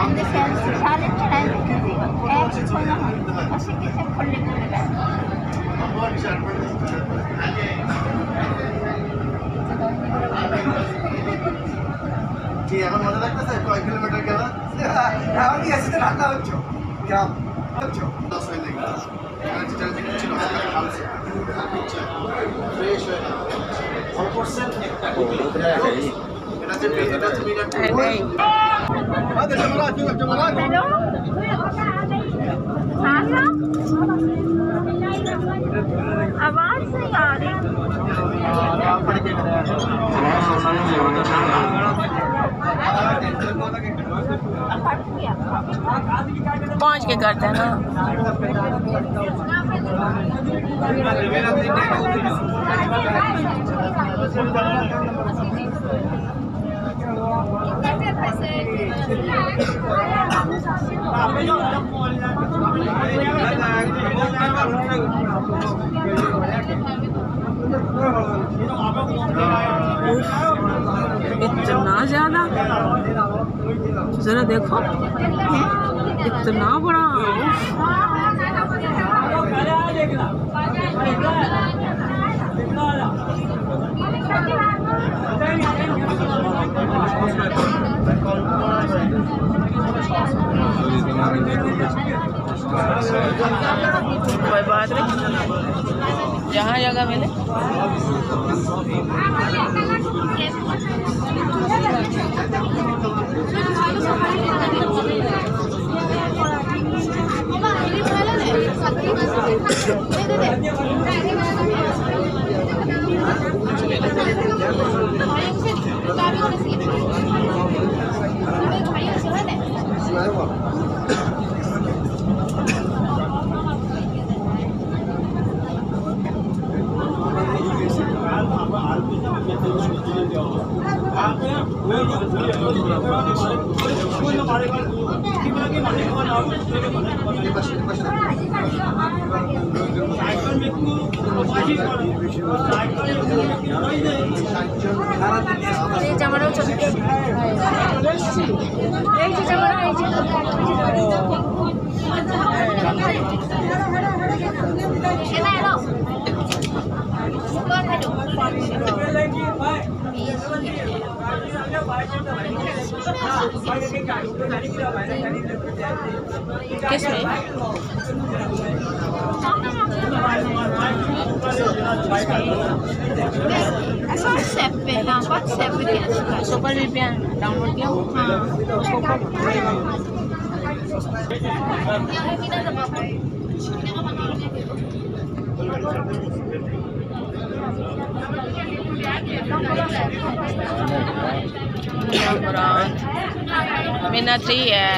근데 사람처럼 어떻게 걸리는 কি এখন মনে লাগতেছে কয় কিলোমিটার গেল? এখন কি আসতে রান্না হচ্ছে গ্রাম হচ্ছে 10 হয়ে গেল। এখানে যেটা ছিল হালকা খালছে ফ্রেশ হয়ে গেল। অল পারসেন্ট একটা এটা যে এটা তুমি না আরে তোমরা हेलो हाँ आवाज नहीं आ रही पहुंच के करते हैं ना। इतना ज्यादा जरा देखो इतना बड़ा कोई बात नहीं, जहाँ जगह मिले। किसमें WhatsApp पे हाँ WhatsApp पे सुपर VPN डाउनलोड किया। मीना 3 है।